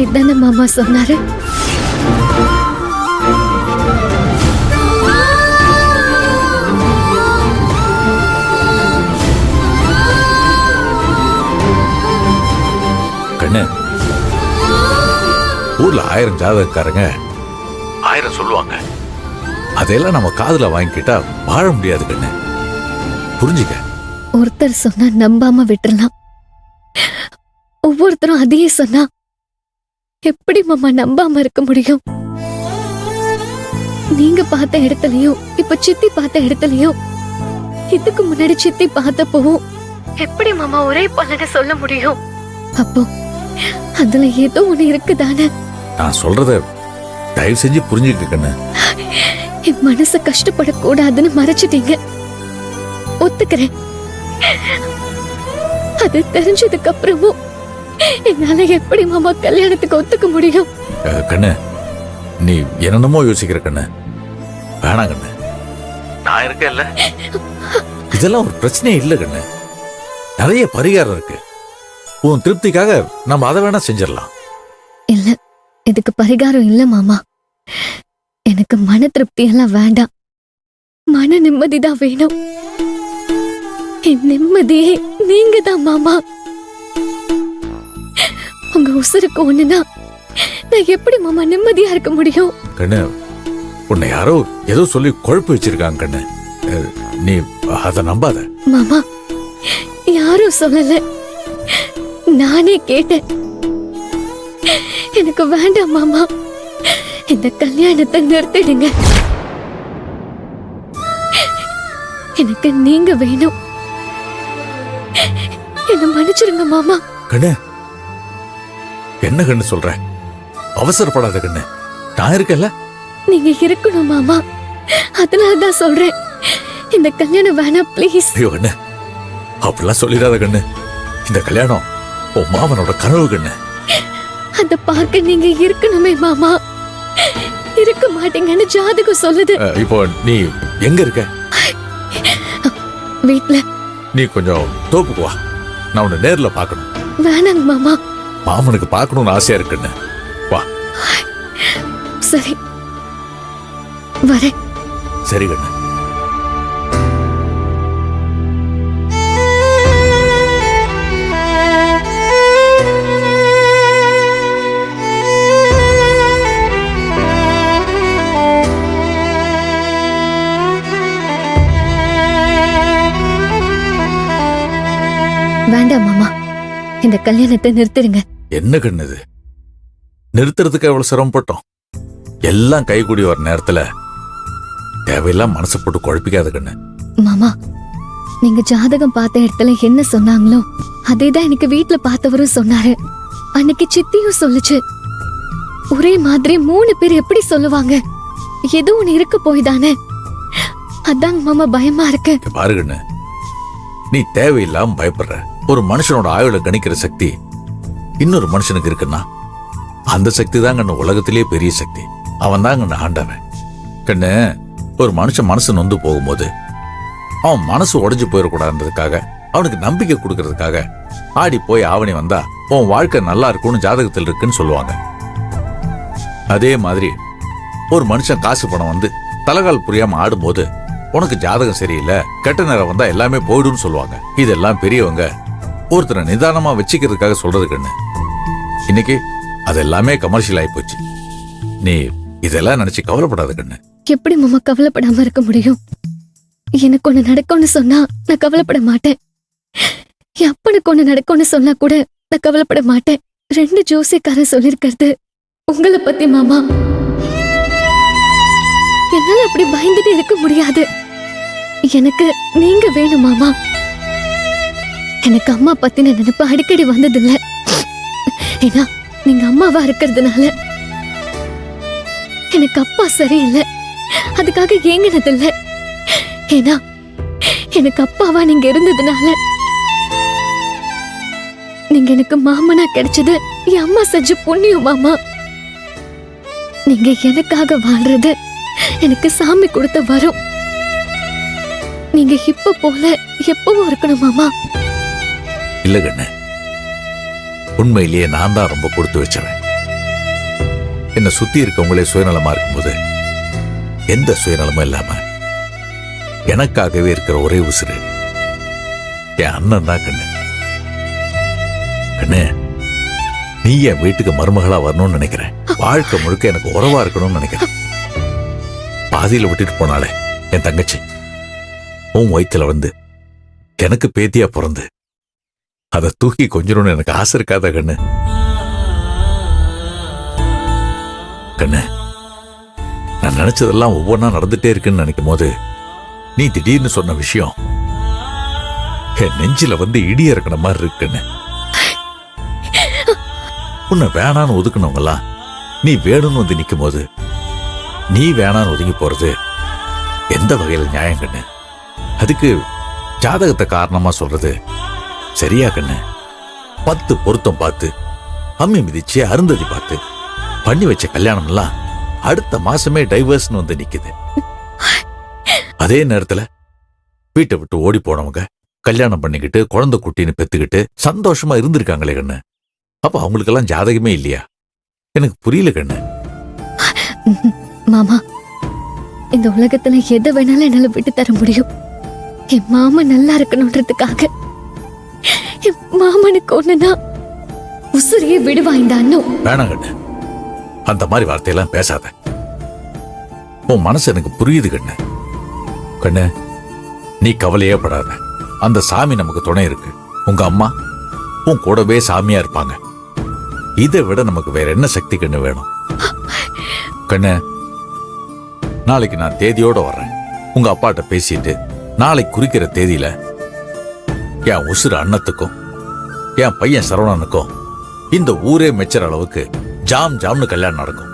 இதான மாமா சொன்னாரு. கண்ணு, ஊர்ல 1000 ஜாதகக்காரங்க 1000 சொல்லுவாங்க. அதெல்லாம் நம்ம காதுல வாங்கிக்கிட்டா வாழ முடியாது கண்ணு. புரிஞ்சுக்க. ஒருத்தர் சொன்னா நம்பாம விட்டுறலாம், ஒவ்வொருத்தரும் அதையே சொன்னா எப்படி மாமா நம்பாம இருக்க முடியும்? நீங்க பார்த்த இடத்துலயும் இப்ப சித்தி பார்த்த இடத்துலயும் இதுக்கு முன்னாடி சித்தி பார்த்தப்பவும் எப்படி மாமா ஒரே பலனை சொல்ல முடியும்? அப்போ அதுல ஏதோ ஒண்ணு இருக்குதானே. நான் சொல்றத தயவு செஞ்சு புரிஞ்சுக்க கண்ணு. என் மனசு கஷ்டப்படக்கூடாதுன்னு மறைச்சிட்டீங்க, ஒத்துக்கிறேன். அது தெரிஞ்சதுக்கு அப்புறமும் என்னால எப்படி மாமா கல்யாணத்துக்கு ஒத்துக்க முடியும்? கண்ணு, நீ என்னென்னமோ யோசிக்கிற கண்ணு. வேணாம் கண்ணு, நான் இருக்கேன்ல. இதெல்லாம் ஒரு பிரச்சனையே இல்லை கண்ணு. நிறைய பரிகாரம் இருக்கு. உன் திருப்திக்காக நம்ம அதை வேணா செஞ்சிடலாம். இல்ல, இதுக்கு பரிகாரம் இல்ல மாமா. எனக்கு மன திருப்தி எல்லாம் வேண்டாம், மன நிம்மதிதான் வேணும். என் நிம்மதியே நீங்க தான் மாமா. உங்க உசுருக்கு ஒண்ணுனா நான் எப்படி மாமா நிம்மதியா இருக்க முடியும்? கண்ணு, உன்னை யாரோ ஏதோ சொல்லி குழப்பி வச்சிருக்காங்க கண்ணு. நீ அத நம்பாத. மாமா, யாரும் சொல்லல, நானே கேட்டேன். எனக்கு வேண்டாம் மாமா, இந்த கல்யாணத்தை நிறுத்திடுங்க. எனக்கு நீங்க வேணும். என்ன மன்னிச்சிருங்க மாமா. கண்ணு, என்ன கண்ணு சொல்ற? அவசரப்படாத கண்ணு, நான் இருக்கேன்ல. நீங்க இருக்கணும் மாமா, அதனாலதான் சொல்றேன். இந்த கல்யாணம் வேணாம் ப்ளீஸ். ஐயோ கண்ணு, அப்படிலாம் சொல்லிடாத கண்ணு. இந்த கல்யாணம் உன் மாமனோட கனவு கண்ணு. அத பார்க்க நீங்க இருக்கணுமே மாமா. இருக்க மாட்டீங்கன்னு ஜாதகம் சொல்லுது. இப்போ நீ எங்க இருக்க? வீட்ல. நீ கொஞ்சம் தோப்புக்கு வா, நான் உன்னை நேர்ல பார்க்கணும். வேணாங்க மாமா. மாமனுக்கு பார்க்கணும்னு ஆசையா இருக்குன்னு வா. சரி, வரேன். சரி கண்ணு. வேண்டாம் மாமா, இந்த கல்யாணத்தை நிறுத்திடுங்க. என்ன கண்ணு இது? நிறுத்துறதுக்கு எவ்வளவு சிரமப்பட்டோம். எல்லாம் கைகூடி வர நேரத்துல தேவையெல்லாம் மனசு போட்டு குழப்பிக்காத கண்ணு. மாமா, நீங்க ஜாதகம் பார்த்த இடத்துல என்ன சொன்னாங்களோ அதேதான் எனக்கு வீட்டுல பார்த்தவரும் சொன்னாரு. அன்னைக்கு சித்தியும் சொல்லுச்சு. ஒரே மாதிரி 3 பேர் எப்படி சொல்லுவாங்க? ஏதோ ஒண்ணு இருக்க போய் தானே. அதாங்க மாமா பயமா இருக்கு. பாரு கண்ணு, நீ தேவையில்லாம பயப்படுற. ஒரு மனுஷனோட ஆயுள கணிக்கிற சக்தி இன்னொரு மனுஷனுக்கு இருக்குன்னா அந்த சக்தி தான் கண்ணு உலகத்திலேயே பெரிய சக்தி. அவன் தான் கண்ணு ஆண்டவன். கண்ணு, ஒரு மனுஷன் மனசு நொந்து போகும்போது அவன் மனசு உடைஞ்சு போயிடக்கூடாதுன்றதுக்காக, அவனுக்கு நம்பிக்கை கொடுக்கறதுக்காக ஆடி போய் ஆவணி வந்தா உன் வாழ்க்கை நல்லா இருக்கும்னு ஜாதகத்தில் இருக்குன்னு சொல்லுவாங்க. அதே மாதிரி ஒரு மனுஷன் காசு பணம் வந்து தலகால் புரியாம ஆடும்போது உனக்கு ஜாதகம் சரியில்லை, கெட்ட நேரம் வந்தா எல்லாமே போயிடும்னு சொல்லுவாங்க. இதெல்லாம் பெரியவங்க ஒருத்தரை நிதானமா வச்சுக்கிறதுக்காக சொல்றது கண்ணு. இன்னைக்கு அது எல்லாமே கமர்ஷியல் ஆகி போச்சு. நீ இதெல்லாம் நினைச்சு கவலைப்படாத கண்ணு. எப்படி மாமா கவலைப்படாம இருக்க முடியும்? எனக்கு ஒண்ணு நடக்கும்னு சொன்னா நான் கவலைப்பட மாட்டேன். என் அப்பனுக்கு ஒண்ணு நடக்கும்னு சொன்னா கூட நான் கவலைப்பட மாட்டேன். 2 ஜோசியக்காரன் சொல்லிருக்கிறது உங்களை பத்தி மாமா. என்னால அப்படி பயந்துட்டு இருக்க முடியாது. எனக்கு நீங்க வேணும் மாமா. எனக்கு அம்மா பத்தின நினைப்பு அடிக்கடி வந்ததில்ல. ஏன்னா நீங்க அம்மாவா இருக்கிறதுனால. எனக்கு அப்பா சரியில்லை, அதுக்காக ஏங்கினதில்லை. ஏன்னா எனக்கு அப்பாவா நீங்க இருந்ததுனால. நீங்க எனக்கு மாமனா கிடைச்சது என் அம்மா செஞ்ச புண்ணியம் மாமா. நீங்க எனக்காக வாழ்றது எனக்கு சாமி கொடுத்த வரும். நீங்க இப்ப போல எப்பவும் இருக்கணும் மாமா. இல்ல கண்ணு, உண்மையிலேயே நான் தான் ரொம்ப கொடுத்து வச்சவன். என்ன சுத்தி இருக்கவங்களே சுயநலமா இருக்கும்போது எந்த சுயநலமும் இல்லாம எனக்காகவே இருக்கிற ஒரே உசுறு என் அண்ணன் தான் கண்ணு. கண்ணு, நீ என் வீட்டுக்கு மருமகளா வரணும்னு நினைக்கிறேன். வாழ்க்கை முழுக்க எனக்கு உறவா இருக்கணும்னு நினைக்கிறேன். பாதியில விட்டுட்டு போனாலே என் தங்கச்சி உன் வயித்துல வந்து எனக்கு பேத்தியா பிறந்து அதை தூக்கி கொஞ்சணும்னு எனக்கு ஆசை இருக்காத கண்ணு? கண்ணு, நான் நினைச்சதெல்லாம் ஒவ்வொன்றா நடந்துட்டே இருக்குன்னு நினைக்கும் போது நீ திடீர்னு சொன்ன விஷயம் என் நெஞ்சில வந்து இடி இறக்கின மாதிரி இருக்குன்னு. உன்னை வேணான்னு ஒதுக்கணுங்களா நீ வேணும்னு வந்து நிற்கும் போது நீ வேணான்னு ஒதுங்கி போறது எந்த வகையில நியாயம் கண்ணு? அதுக்கு ஜாதகத்தை காரணமா சொல்றது சரியா கண்ணு? 10 பொருத்தம் பார்த்து அம்மி மிதிச்சு அருந்ததி பார்த்து பண்ணி வச்ச கல்யாணம் எல்லாம் அடுத்த மாசமே டைவர்ஸ்னு வந்து நிக்குது. அதே நேரத்துல வீட்டை விட்டு ஓடி போனவங்க கல்யாணம் பண்ணிக்கிட்டு குழந்தை குட்டின்னு பெத்துக்கிட்டு சந்தோஷமா இருந்திருக்காங்களே கண்ணு. அப்ப அவங்களுக்கெல்லாம் ஜாதகமே இல்லையா? எனக்கு புரியல கண்ணு. மாமா, இந்த உலகத்துல எதை வேணாலும் என்னால விட்டு தர முடியும். என் மாமா நல்லா இருக்கணும்ன்றதுக்காக என் மாமனுக்கு ஒண்ணுனா உசுரையே விடுவாய்ந்தான்னு. வேணாம் கண்ணு, அந்த மாதிரி வார்த்தையெல்லாம் பேசாத. உன் மனசு எனக்கு புரியுது கண்ணு. கண்ணு, நீ கவலையே படாத. அந்த சாமி நமக்கு துணை இருக்கு. உங்க அம்மா உன் கூடவே சாமியா இருப்பாங்க. இதை விட நமக்கு வேற என்ன சக்தி கண்ணு வேணும்? கண்ணு, நாளைக்கு நான் தேதியோட வர்றேன். உங்க அப்பாட்ட பேசிட்டு நாளைக்கு குறிக்கிற தேதியில என் உசுறு அண்ணத்துக்கும் என் பையன் சரவணனுக்கும் இந்த ஊரே மெச்சற அளவுக்கு ஜாம் ஜாம்னு கல்யாணம் நடக்கும்.